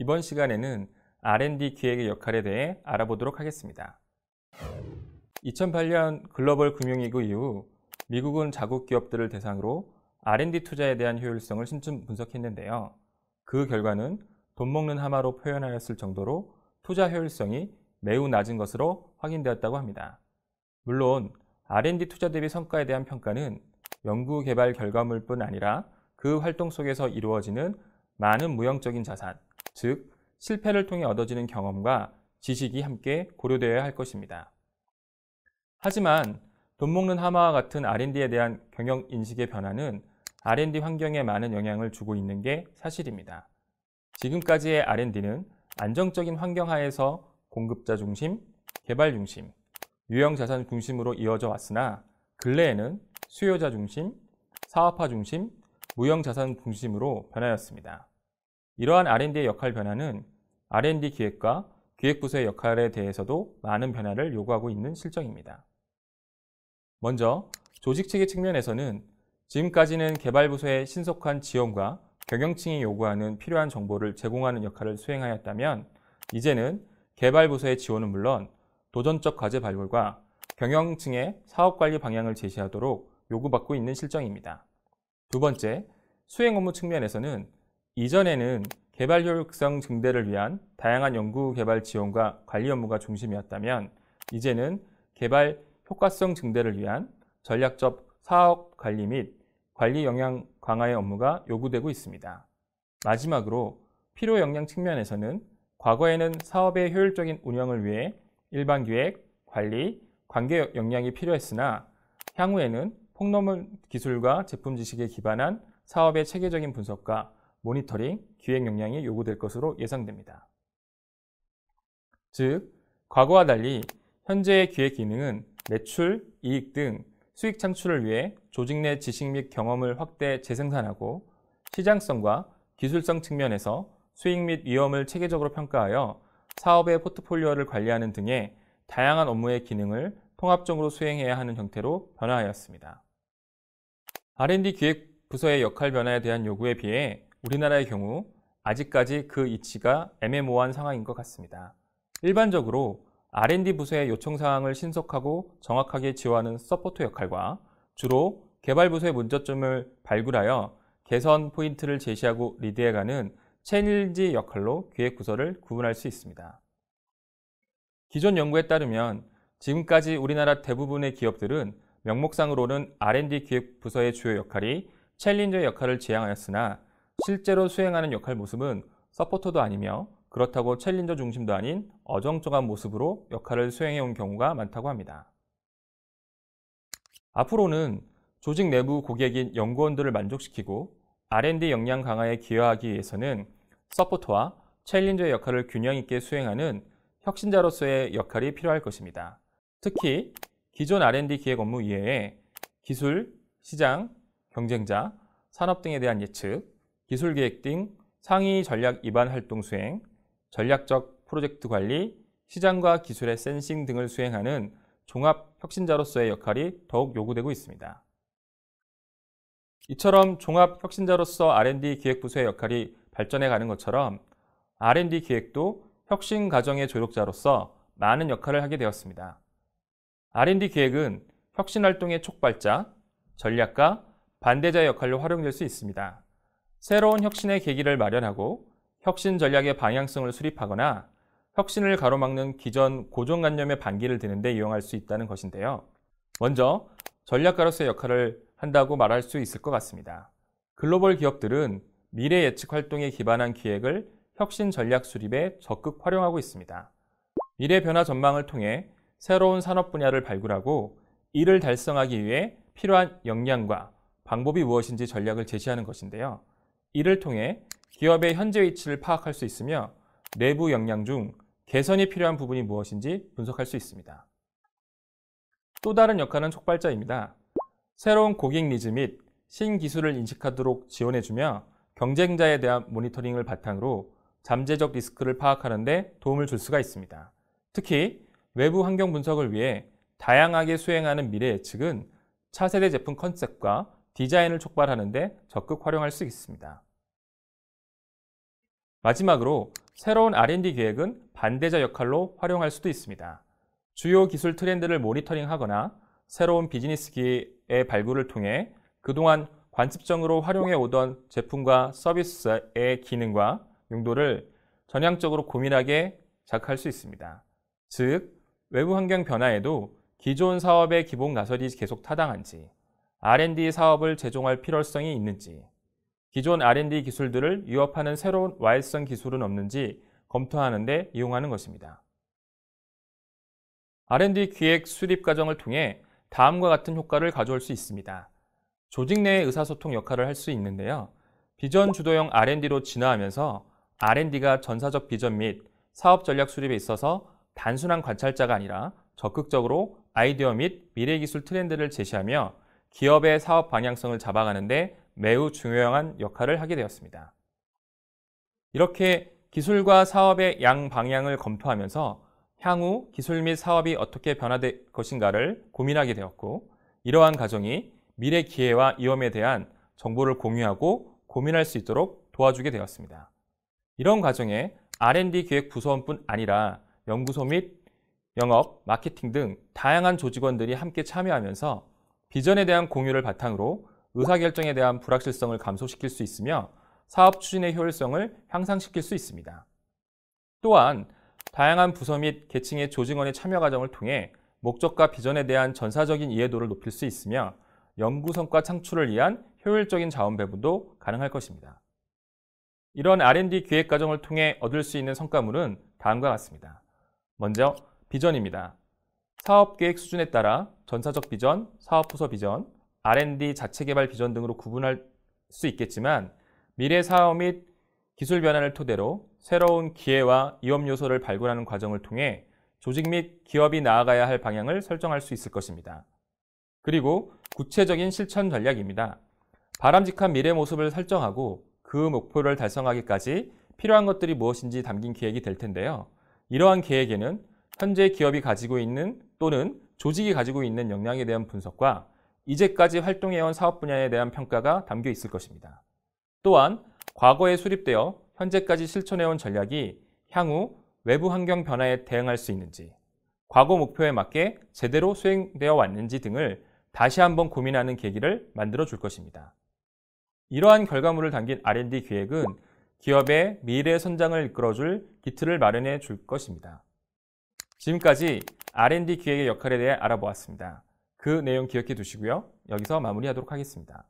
이번 시간에는 R&D 기획의 역할에 대해 알아보도록 하겠습니다. 2008년 글로벌 금융위기 이후 미국은 자국 기업들을 대상으로 R&D 투자에 대한 효율성을 신중 분석했는데요. 그 결과는 돈 먹는 하마로 표현하였을 정도로 투자 효율성이 매우 낮은 것으로 확인되었다고 합니다. 물론 R&D 투자 대비 성과에 대한 평가는 연구 개발 결과물뿐 아니라 그 활동 속에서 이루어지는 많은 무형적인 자산, 즉 실패를 통해 얻어지는 경험과 지식이 함께 고려되어야 할 것입니다. 하지만 돈 먹는 하마와 같은 R&D에 대한 경영 인식의 변화는 R&D 환경에 많은 영향을 주고 있는 게 사실입니다. 지금까지의 R&D는 안정적인 환경 하에서 공급자 중심, 개발 중심, 유형 자산 중심으로 이어져 왔으나 근래에는 수요자 중심, 사업화 중심, 무형 자산 중심으로 변하였습니다. 이러한 R&D의 역할 변화는 R&D 기획과 기획부서의 역할에 대해서도 많은 변화를 요구하고 있는 실정입니다. 먼저 조직체계 측면에서는 지금까지는 개발부서의 신속한 지원과 경영층이 요구하는 필요한 정보를 제공하는 역할을 수행하였다면 이제는 개발부서의 지원은 물론 도전적 과제 발굴과 경영층의 사업관리 방향을 제시하도록 요구받고 있는 실정입니다. 두 번째, 수행 업무 측면에서는 이전에는 개발 효율성 증대를 위한 다양한 연구 개발 지원과 관리 업무가 중심이었다면 이제는 개발 효과성 증대를 위한 전략적 사업 관리 및 관리 역량 강화의 업무가 요구되고 있습니다. 마지막으로 필요 역량 측면에서는 과거에는 사업의 효율적인 운영을 위해 일반 기획, 관리, 관계 역량이 필요했으나 향후에는 폭넓은 기술과 제품 지식에 기반한 사업의 체계적인 분석과 모니터링, 기획 역량이 요구될 것으로 예상됩니다. 즉, 과거와 달리 현재의 기획 기능은 매출, 이익 등 수익 창출을 위해 조직 내 지식 및 경험을 확대 재생산하고 시장성과 기술성 측면에서 수익 및 위험을 체계적으로 평가하여 사업의 포트폴리오를 관리하는 등의 다양한 업무의 기능을 통합적으로 수행해야 하는 형태로 변화하였습니다. R&D 기획부서의 역할 변화에 대한 요구에 비해 우리나라의 경우 아직까지 그 이치가 애매모호한 상황인 것 같습니다. 일반적으로 R&D 부서의 요청 사항을 신속하고 정확하게 지원하는 서포트 역할과 주로 개발부서의 문제점을 발굴하여 개선 포인트를 제시하고 리드해가는 챌린지 역할로 기획부서를 구분할 수 있습니다. 기존 연구에 따르면 지금까지 우리나라 대부분의 기업들은 명목상으로는 R&D 기획부서의 주요 역할이 챌린저 역할을 지향하였으나 실제로 수행하는 역할 모습은 서포터도 아니며 그렇다고 챌린저 중심도 아닌 어정쩡한 모습으로 역할을 수행해온 경우가 많다고 합니다. 앞으로는 조직 내부 고객인 연구원들을 만족시키고 R&D 역량 강화에 기여하기 위해서는 서포터와 챌린저의 역할을 균형 있게 수행하는 혁신자로서의 역할이 필요할 것입니다. 특히 기존 R&D 기획 업무 이외에 기술, 시장, 경쟁자, 산업 등에 대한 예측, 기술 계획 등 상위 전략 입안 활동 수행, 전략적 프로젝트 관리, 시장과 기술의 센싱 등을 수행하는 종합 혁신자로서의 역할이 더욱 요구되고 있습니다. 이처럼 종합 혁신자로서 R&D 기획부서의 역할이 발전해 가는 것처럼 R&D 기획도 혁신 과정의 조력자로서 많은 역할을 하게 되었습니다. R&D 기획은 혁신 활동의 촉발자, 전략가, 반대자의 역할로 활용될 수 있습니다. 새로운 혁신의 계기를 마련하고 혁신 전략의 방향성을 수립하거나 혁신을 가로막는 기존 고정관념의 반기를 드는 데 이용할 수 있다는 것인데요. 먼저 전략가로서의 역할을 한다고 말할 수 있을 것 같습니다. 글로벌 기업들은 미래 예측 활동에 기반한 기획을 혁신 전략 수립에 적극 활용하고 있습니다. 미래 변화 전망을 통해 새로운 산업 분야를 발굴하고 이를 달성하기 위해 필요한 역량과 방법이 무엇인지 전략을 제시하는 것인데요. 이를 통해 기업의 현재 위치를 파악할 수 있으며 내부 역량 중 개선이 필요한 부분이 무엇인지 분석할 수 있습니다. 또 다른 역할은 촉발자입니다. 새로운 고객 니즈 및 신기술을 인식하도록 지원해주며 경쟁자에 대한 모니터링을 바탕으로 잠재적 리스크를 파악하는 데 도움을 줄 수가 있습니다. 특히 외부 환경 분석을 위해 다양하게 수행하는 미래 예측은 차세대 제품 컨셉과 디자인을 촉발하는 데 적극 활용할 수 있습니다. 마지막으로 새로운 R&D 계획은 반대자 역할로 활용할 수도 있습니다. 주요 기술 트렌드를 모니터링하거나 새로운 비즈니스 기회의 발굴을 통해 그동안 관습적으로 활용해 오던 제품과 서비스의 기능과 용도를 전향적으로 고민하게 작할 수 있습니다. 즉, 외부 환경 변화에도 기존 사업의 기본 가설이 계속 타당한지, R&D 사업을 재종할 필요성이 있는지, 기존 R&D 기술들을 위협하는 새로운 와해성 기술은 없는지 검토하는 데 이용하는 것입니다. R&D 기획 수립 과정을 통해 다음과 같은 효과를 가져올 수 있습니다. 조직 내의 의사소통 역할을 할 수 있는데요. 비전 주도형 R&D로 진화하면서 R&D가 전사적 비전 및 사업 전략 수립에 있어서 단순한 관찰자가 아니라 적극적으로 아이디어 및 미래 기술 트렌드를 제시하며 기업의 사업 방향성을 잡아가는 데 매우 중요한 역할을 하게 되었습니다. 이렇게 기술과 사업의 양 방향을 검토하면서 향후 기술 및 사업이 어떻게 변화될 것인가를 고민하게 되었고, 이러한 과정이 미래 기회와 위험에 대한 정보를 공유하고 고민할 수 있도록 도와주게 되었습니다. 이런 과정에 R&D 기획 부서원뿐 아니라 연구소 및 영업, 마케팅 등 다양한 조직원들이 함께 참여하면서 비전에 대한 공유를 바탕으로 의사결정에 대한 불확실성을 감소시킬 수 있으며 사업 추진의 효율성을 향상시킬 수 있습니다. 또한 다양한 부서 및 계층의 조직원의 참여 과정을 통해 목적과 비전에 대한 전사적인 이해도를 높일 수 있으며 연구 성과 창출을 위한 효율적인 자원 배분도 가능할 것입니다. 이런 R&D 기획 과정을 통해 얻을 수 있는 성과물은 다음과 같습니다. 먼저 비전입니다. 사업 계획 수준에 따라 전사적 비전, 사업 부서 비전, R&D 자체 개발 비전 등으로 구분할 수 있겠지만 미래 사업 및 기술 변화를 토대로 새로운 기회와 위험 요소를 발굴하는 과정을 통해 조직 및 기업이 나아가야 할 방향을 설정할 수 있을 것입니다. 그리고 구체적인 실천 전략입니다. 바람직한 미래 모습을 설정하고 그 목표를 달성하기까지 필요한 것들이 무엇인지 담긴 계획이 될 텐데요. 이러한 계획에는 현재 기업이 가지고 있는 또는 조직이 가지고 있는 역량에 대한 분석과 이제까지 활동해온 사업 분야에 대한 평가가 담겨 있을 것입니다. 또한 과거에 수립되어 현재까지 실천해온 전략이 향후 외부 환경 변화에 대응할 수 있는지, 과거 목표에 맞게 제대로 수행되어 왔는지 등을 다시 한번 고민하는 계기를 만들어 줄 것입니다. 이러한 결과물을 담긴 R&D 기획은 기업의 미래 선장을 이끌어줄 기틀을 마련해 줄 것입니다. 지금까지 R&D 기획의 역할에 대해 알아보았습니다. 그 내용 기억해 두시고요. 여기서 마무리하도록 하겠습니다.